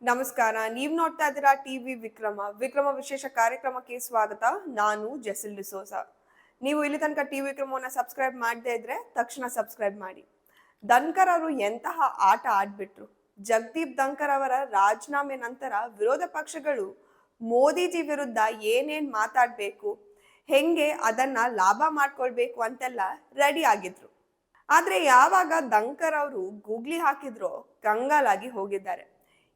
ನಮಸ್ಕಾರ. ನೀವ್ ನೋಡ್ತಾ ಇದ್ದೀರಾ ಟಿವಿ ವಿಕ್ರಮ ವಿಶೇಷ ಕಾರ್ಯಕ್ರಮಕ್ಕೆ ಸ್ವಾಗತ. ನಾನು ಜೆಸಿಲ್ ಡಿಸೋಸ. ನೀವು ಇಲ್ಲಿ ತನಕ ಟಿವಿ ವಿಕ್ರಮವನ್ನ ಸಬ್ಸ್ಕ್ರೈಬ್ ಮಾಡದೇ ಇದ್ರೆ ತಕ್ಷಣ ಸಬ್ಸ್ಕ್ರೈಬ್ ಮಾಡಿ. ಧನ್ಕರ್ ಅವರು ಎಂತಹ ಆಟ ಆಡ್ಬಿಟ್ರು. ಜಗದೀಪ್ ಧನ್ಕರ್ ಅವರ ರಾಜೀನಾಮೆ ನಂತರ ವಿರೋಧ ಪಕ್ಷಗಳು ಮೋದಿಜಿ ವಿರುದ್ಧ ಏನೇನ್ ಮಾತಾಡ್ಬೇಕು, ಹೆಂಗೆ ಅದನ್ನ ಲಾಭ ಮಾಡ್ಕೊಳ್ಬೇಕು ಅಂತೆಲ್ಲ ರೆಡಿ ಆಗಿದ್ರು. ಆದ್ರೆ ಯಾವಾಗ ಧನ್ಕರ್ ಅವರು ಗೂಗ್ಲಿ ಹಾಕಿದ್ರೋ ಕಂಗಾಲಾಗಿ ಹೋಗಿದ್ದಾರೆ.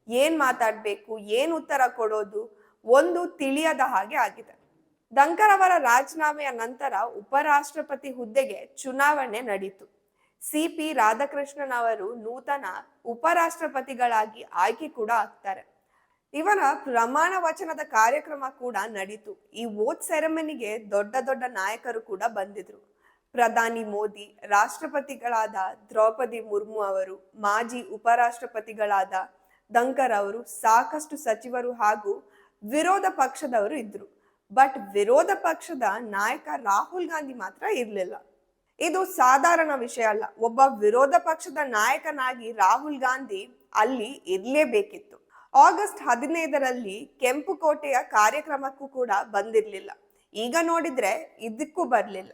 ಏನ್ ಮಾತಾಡ್ಬೇಕು, ಏನ್ ಉತ್ತರ ಕೊಡೋದು ಒಂದು ತಿಳಿಯದ ಹಾಗೆ ಆಗಿದೆ. ಧನ್ಕರ್ ಅವರ ರಾಜೀನಾಮೆಯ ನಂತರ ಉಪರಾಷ್ಟ್ರಪತಿ ಹುದ್ದೆಗೆ ಚುನಾವಣೆ ನಡೀತು. ಸಿ.ಪಿ. ರಾಧಾಕೃಷ್ಣನ್ ಅವರು ನೂತನ ಉಪರಾಷ್ಟ್ರಪತಿಗಳಾಗಿ ಆಯ್ಕೆ ಕೂಡ ಆಗ್ತಾರೆ. ಇವರ ಪ್ರಮಾಣ ವಚನದ ಕಾರ್ಯಕ್ರಮ ಕೂಡ ನಡೀತು. ಈ ವೋಟ್ ಸೆರೆಮನಿಗೆ ದೊಡ್ಡ ದೊಡ್ಡ ನಾಯಕರು ಕೂಡ ಬಂದಿದ್ರು. ಪ್ರಧಾನಿ ಮೋದಿ, ರಾಷ್ಟ್ರಪತಿಗಳಾದ ದ್ರೌಪದಿ ಮುರ್ಮು ಅವರು, ಮಾಜಿ ಉಪರಾಷ್ಟ್ರಪತಿಗಳಾದ ಧನ್ಕರ್ ಅವರು, ಸಾಕಷ್ಟು ಸಚಿವರು ಹಾಗೂ ವಿರೋಧ ಪಕ್ಷದವರು ಇದ್ರು. ಬಟ್ ವಿರೋಧ ಪಕ್ಷದ ನಾಯಕ ರಾಹುಲ್ ಗಾಂಧಿ ಮಾತ್ರ ಇರ್ಲಿಲ್ಲ. ಇದು ಸಾಧಾರಣ ವಿಷಯ ಅಲ್ಲ. ಒಬ್ಬ ವಿರೋಧ ಪಕ್ಷದ ನಾಯಕನಾಗಿ ರಾಹುಲ್ ಗಾಂಧಿ ಅಲ್ಲಿ ಇರ್ಲೇಬೇಕಿತ್ತು. ಆಗಸ್ಟ್ 15ರಲ್ಲಿ ಕೆಂಪುಕೋಟೆಯ ಕಾರ್ಯಕ್ರಮಕ್ಕೂ ಕೂಡ ಬಂದಿರ್ಲಿಲ್ಲ. ಈಗ ನೋಡಿದ್ರೆ ಇದಕ್ಕೂ ಬರ್ಲಿಲ್ಲ.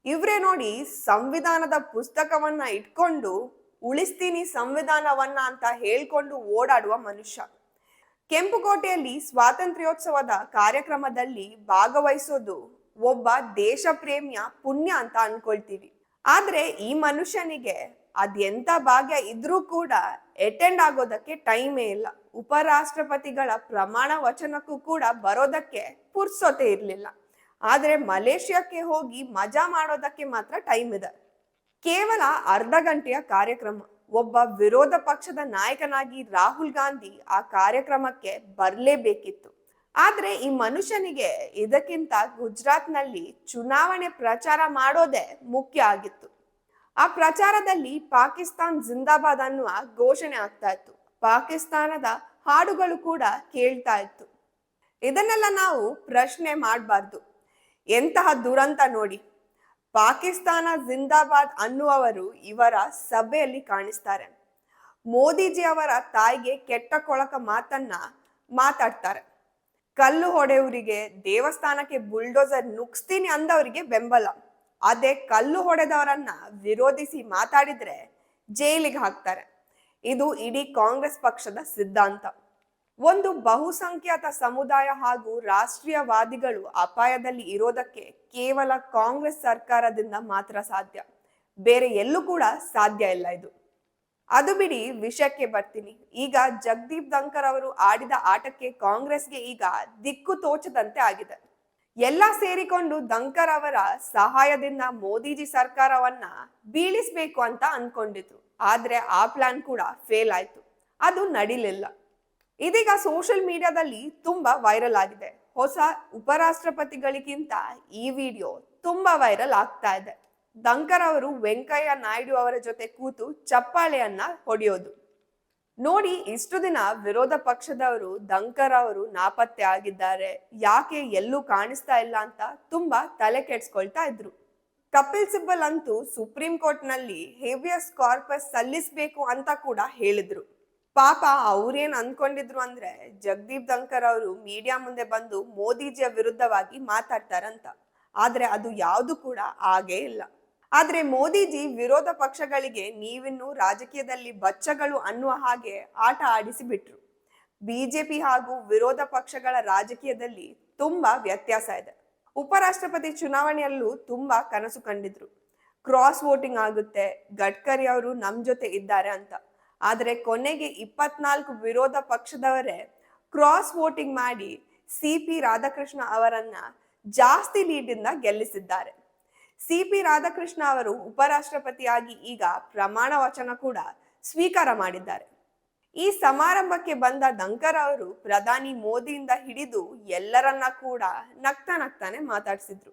ಇವ್ರೇ ನೋಡಿ, ಸಂವಿಧಾನದ ಪುಸ್ತಕವನ್ನ ಇಟ್ಕೊಂಡು ಉಳಿಸ್ತೀನಿ ಸಂವಿಧಾನವನ್ನ ಅಂತ ಹೇಳ್ಕೊಂಡು ಓಡಾಡುವ ಮನುಷ್ಯ. ಕೆಂಪುಕೋಟೆಯಲ್ಲಿ ಸ್ವಾತಂತ್ರ್ಯೋತ್ಸವದ ಕಾರ್ಯಕ್ರಮದಲ್ಲಿ ಭಾಗವಹಿಸೋದು ಒಬ್ಬ ದೇಶ ಪ್ರೇಮಿಯ ಪುಣ್ಯ ಅಂತ ಅನ್ಕೊಳ್ತೀವಿ. ಆದ್ರೆ ಈ ಮನುಷ್ಯನಿಗೆ ಅದೆಂತ ಭಾಗ್ಯ ಇದ್ರೂ ಕೂಡ ಅಟೆಂಡ್ ಆಗೋದಕ್ಕೆ ಟೈಮೇ ಇಲ್ಲ. ಉಪರಾಷ್ಟ್ರಪತಿಗಳ ಪ್ರಮಾಣ ವಚನಕ್ಕೂ ಕೂಡ ಬರೋದಕ್ಕೆ ಪುರ್ಸೊತೆ ಇರ್ಲಿಲ್ಲ. ಆದ್ರೆ ಮಲೇಷ್ಯಾಕ್ಕೆ ಹೋಗಿ ಮಜಾ ಮಾಡೋದಕ್ಕೆ ಮಾತ್ರ ಟೈಮ್ ಇದೆ. ಕೇವಲ ಅರ್ಧ ಗಂಟೆಯ ಕಾರ್ಯಕ್ರಮ. ಒಬ್ಬ ವಿರೋಧ ಪಕ್ಷದ ನಾಯಕನಾಗಿ ರಾಹುಲ್ ಗಾಂಧಿ ಆ ಕಾರ್ಯಕ್ರಮಕ್ಕೆ ಬರ್ಲೇಬೇಕಿತ್ತು. ಆದ್ರೆ ಈ ಮನುಷ್ಯನಿಗೆ ಇದಕ್ಕಿಂತ ಗುಜರಾತ್ನಲ್ಲಿ ಚುನಾವಣೆ ಪ್ರಚಾರ ಮಾಡೋದೇ ಮುಖ್ಯ ಆಗಿತ್ತು. ಆ ಪ್ರಚಾರದಲ್ಲಿ ಪಾಕಿಸ್ತಾನ್ ಜಿಂದಾಬಾದ್ ಅನ್ನುವ ಘೋಷಣೆ ಆಗ್ತಾ ಇತ್ತು. ಪಾಕಿಸ್ತಾನದ ಹಾಡುಗಳು ಕೂಡ ಕೇಳ್ತಾ ಇತ್ತು. ಇದನ್ನೆಲ್ಲ ನಾವು ಪ್ರಶ್ನೆ ಮಾಡಬಾರ್ದು. ಎಂತಹ ದುರಂತ ನೋಡಿ. ಪಾಕಿಸ್ತಾನ ಜಿಂದಾಬಾದ್ ಅನ್ನುವವರು ಇವರ ಸಭೆಯಲ್ಲಿ ಕಾಣಿಸ್ತಾರೆ. ಮೋದಿಜಿ ಅವರ ತಾಯಿಗೆ ಕೆಟ್ಟ ಕೊಳಕ ಮಾತನ್ನ ಮಾತಾಡ್ತಾರೆ. ಕಲ್ಲು ಹೊಡೆಯವರಿಗೆ, ದೇವಸ್ಥಾನಕ್ಕೆ ಬುಲ್ಡೋಸರ್ ನುಗ್ಸ್ತೀನಿ ಅಂದವರಿಗೆ ಬೆಂಬಲ. ಅದೇ ಕಲ್ಲು ಹೊಡೆದವರನ್ನ ವಿರೋಧಿಸಿ ಮಾತಾಡಿದ್ರೆ ಜೈಲಿಗೆ ಹಾಕ್ತಾರೆ. ಇದು ಇಡೀ ಕಾಂಗ್ರೆಸ್ ಪಕ್ಷದ ಸಿದ್ಧಾಂತ. ಒಂದು ಬಹುಸಂಖ್ಯಾತ ಸಮುದಾಯ ಹಾಗೂ ರಾಷ್ಟ್ರೀಯವಾದಿಗಳು ಅಪಾಯದಲ್ಲಿ ಇರೋದಕ್ಕೆ ಕೇವಲ ಕಾಂಗ್ರೆಸ್ ಸರ್ಕಾರದಿಂದ ಮಾತ್ರ ಸಾಧ್ಯ. ಬೇರೆ ಎಲ್ಲೂ ಕೂಡ ಸಾಧ್ಯ ಇಲ್ಲ ಇದು. ಅದು ಬಿಡಿ, ವಿಷಯಕ್ಕೆ ಬರ್ತೀನಿ. ಈಗ ಜಗದೀಪ್ ಧನ್ಕರ್ ಅವರು ಆಡಿದ ಆಟಕ್ಕೆ ಕಾಂಗ್ರೆಸ್ಗೆ ಈಗ ದಿಕ್ಕು ತೋಚದಂತೆ ಆಗಿದೆ. ಎಲ್ಲ ಸೇರಿಕೊಂಡು ಧನ್ಕರ್ ಅವರ ಸಹಾಯದಿಂದ ಮೋದಿಜಿ ಸರ್ಕಾರವನ್ನ ಬೀಳಿಸ್ಬೇಕು ಅಂತ ಅನ್ಕೊಂಡಿದ್ರು. ಆದ್ರೆ ಆ ಪ್ಲಾನ್ ಕೂಡ ಫೇಲ್ ಆಯ್ತು. ಅದು ನಡಿಲಿಲ್ಲ. ಇದೀಗ ಸೋಷಿಯಲ್ ಮೀಡಿಯಾದಲ್ಲಿ ತುಂಬಾ ವೈರಲ್ ಆಗಿದೆ. ಹೊಸ ಉಪರಾಷ್ಟ್ರಪತಿಗಳಿಗಿಂತ ಈ ವಿಡಿಯೋ ತುಂಬಾ ವೈರಲ್ ಆಗ್ತಾ ಇದೆ. ಧನ್ಕರ್ ಅವರು ವೆಂಕಯ್ಯ ನಾಯ್ಡು ಅವರ ಜೊತೆ ಕೂತು ಚಪ್ಪಾಳೆಯನ್ನ ಹೊಡೆಯೋದು ನೋಡಿ. ಇಷ್ಟು ದಿನ ವಿರೋಧ ಪಕ್ಷದವರು ಧನ್ಕರ್ ಅವರು ನಾಪತ್ತೆ ಆಗಿದ್ದಾರೆ, ಯಾಕೆ ಎಲ್ಲೂ ಕಾಣಿಸ್ತಾ ಇಲ್ಲ ಅಂತ ತುಂಬಾ ತಲೆ ಕೆಡ್ಸ್ಕೊಳ್ತಾ ಇದ್ರು. ಕಪಿಲ್ ಸಿಬ್ಬಲ್ ಅಂತೂ ಸುಪ್ರೀಂ ಕೋರ್ಟ್ ನಲ್ಲಿ ಹೇಬಿಯಸ್ ಕಾರ್ಪಸ್ ಸಲ್ಲಿಸಬೇಕು ಅಂತ ಕೂಡ ಹೇಳಿದ್ರು. ಪಾಪ ಅವ್ರೇನ್ ಅನ್ಕೊಂಡಿದ್ರು ಅಂದ್ರೆ ಜಗದೀಪ್ ಧನ್ಕರ್ ಅವರು ಮೀಡಿಯಾ ಮುಂದೆ ಬಂದು ಮೋದಿಜಿಯ ವಿರುದ್ಧವಾಗಿ ಮಾತಾಡ್ತಾರಂತ. ಆದ್ರೆ ಅದು ಯಾವುದು ಕೂಡ ಹಾಗೇ ಇಲ್ಲ. ಆದ್ರೆ ಮೋದಿಜಿ ವಿರೋಧ ಪಕ್ಷಗಳಿಗೆ ನೀವಿನ್ನು ರಾಜಕೀಯದಲ್ಲಿ ಬಚ್ಚಗಳು ಅನ್ನುವ ಹಾಗೆ ಆಟ ಆಡಿಸಿ ಬಿಟ್ರು. ಬಿಜೆಪಿ ಹಾಗೂ ವಿರೋಧ ಪಕ್ಷಗಳ ರಾಜಕೀಯದಲ್ಲಿ ತುಂಬಾ ವ್ಯತ್ಯಾಸ ಇದೆ. ಉಪರಾಷ್ಟ್ರಪತಿ ಚುನಾವಣೆಯಲ್ಲೂ ತುಂಬಾ ಕನಸು ಕಂಡಿದ್ರು. ಕ್ರಾಸ್ ವೋಟಿಂಗ್ ಆಗುತ್ತೆ, ಗಡ್ಕರಿ ಅವರು ನಮ್ ಜೊತೆ ಇದ್ದಾರೆ ಅಂತ. ಆದ್ರೆ ಕೊನೆಗೆ 24 ವಿರೋಧ ಪಕ್ಷದವರೇ ಕ್ರಾಸ್ ವೋಟಿಂಗ್ ಮಾಡಿ ಸಿ.ಪಿ. ರಾಧಾಕೃಷ್ಣ ಅವರನ್ನ ಜಾಸ್ತಿ ಲೀಡಿಂದ ಗೆಲ್ಲಿಸಿದ್ದಾರೆ. ಸಿ.ಪಿ. ರಾಧಾಕೃಷ್ಣ ಅವರು ಉಪರಾಷ್ಟ್ರಪತಿಯಾಗಿ ಈಗ ಪ್ರಮಾಣ ವಚನ ಕೂಡ ಸ್ವೀಕಾರ ಮಾಡಿದ್ದಾರೆ. ಈ ಸಮಾರಂಭಕ್ಕೆ ಬಂದ ಧನ್ಕರ್ ಅವರು ಪ್ರಧಾನಿ ಮೋದಿಯಿಂದ ಹಿಡಿದು ಎಲ್ಲರನ್ನ ಕೂಡ ನಗ್ತಾನೆ ಮಾತಾಡ್ಸಿದ್ರು.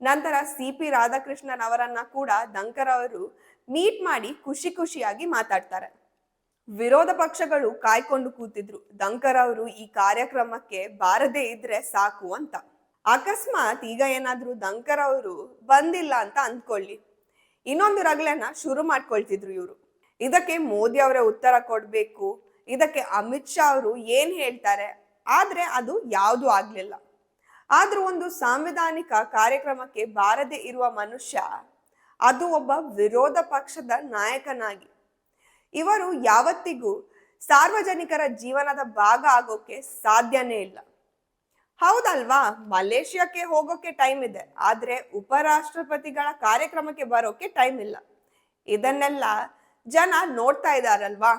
ನಂತರ ಸಿ.ಪಿ. ರಾಧಾಕೃಷ್ಣನ್ ಅವರನ್ನ ಕೂಡ ಧನ್ಕರ್ ಅವರು ಮೀಟ್ ಮಾಡಿ ಖುಷಿಯಾಗಿ ಮಾತಾಡ್ತಾರೆ. ವಿರೋಧ ಪಕ್ಷಗಳು ಕಾಯ್ಕೊಂಡು ಕೂತಿದ್ರು ಧನ್ಕರ್ ಅವರು ಈ ಕಾರ್ಯಕ್ರಮಕ್ಕೆ ಬಾರದೇ ಇದ್ರೆ ಸಾಕು ಅಂತ. ಅಕಸ್ಮಾತ್ ಈಗ ಏನಾದ್ರೂ ಧನ್ಕರ್ ಅವರು ಬಂದಿಲ್ಲ ಅಂತ ಅಂದ್ಕೊಳ್ಳಿ, ಇನ್ನೊಂದು ರಗಳೆನ ಶುರು ಮಾಡ್ಕೊಳ್ತಿದ್ರು ಇವರು. ಇದಕ್ಕೆ ಮೋದಿ ಅವರೇ ಉತ್ತರ ಕೊಡ್ಬೇಕು, ಇದಕ್ಕೆ ಅಮಿತ್ ಶಾ ಅವರು ಏನ್ ಹೇಳ್ತಾರೆ, ಆದ್ರೆ ಅದು ಯಾವುದು ಆಗ್ಲಿಲ್ಲ. ಆದ್ರೂ ಒಂದು ಸಾಂವಿಧಾನಿಕ ಕಾರ್ಯಕ್ರಮಕ್ಕೆ ಬಾರದೆ ಇರುವ ಮನುಷ್ಯ, ಅದು ಒಬ್ಬ ವಿರೋಧ ಪಕ್ಷದ ನಾಯಕನಾಗಿ, ಇವರು ಯಾವತ್ತಿಗೂ ಸಾರ್ವಜನಿಕರ ಜೀವನದ ಭಾಗ ಆಗೋಕೆ ಸಾಧ್ಯನೇ ಇಲ್ಲ. ಹೌದಲ್ವಾ? ಮಲೇಷ್ಯಾಕ್ಕೆ ಹೋಗೋಕೆ ಟೈಮ್ ಇದೆ, ಆದ್ರೆ ಉಪರಾಷ್ಟ್ರಪತಿಗಳ ಕಾರ್ಯಕ್ರಮಕ್ಕೆ ಬರೋಕೆ ಟೈಮ್ ಇಲ್ಲ. ಇದನ್ನೆಲ್ಲ ಜನ ನೋಡ್ತಾ ಇದ್ದಾರಲ್ವಾ?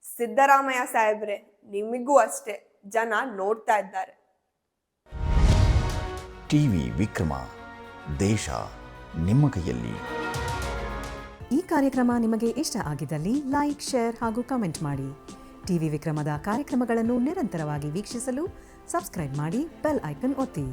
ಸಿದ್ದರಾಮಯ್ಯ ಸಾಹೇಬ್ರೆ, ನಿಮಗೂ ಅಷ್ಟೇ ಜನ ನೋಡ್ತಾ ಇದ್ದಾರೆ. ಟಿವಿ ವಿಕ್ರಮ, ದೇಶ ನಿಮ್ಮ ಕೈಯಲ್ಲಿ. ಈ ಕಾರ್ಯಕ್ರಮ ನಿಮಗೆ ಇಷ್ಟ ಆಗಿದ್ದಲ್ಲಿ ಲೈಕ್, ಶೇರ್ ಹಾಗೂ ಕಮೆಂಟ್ ಮಾಡಿ. ಟಿವಿ ವಿಕ್ರಮದ ಕಾರ್ಯಕ್ರಮಗಳನ್ನು ನಿರಂತರವಾಗಿ ವೀಕ್ಷಿಸಲು ಸಬ್ಸ್ಕ್ರೈಬ್ ಮಾಡಿ, ಬೆಲ್ ಐಕನ್ ಒತ್ತಿ.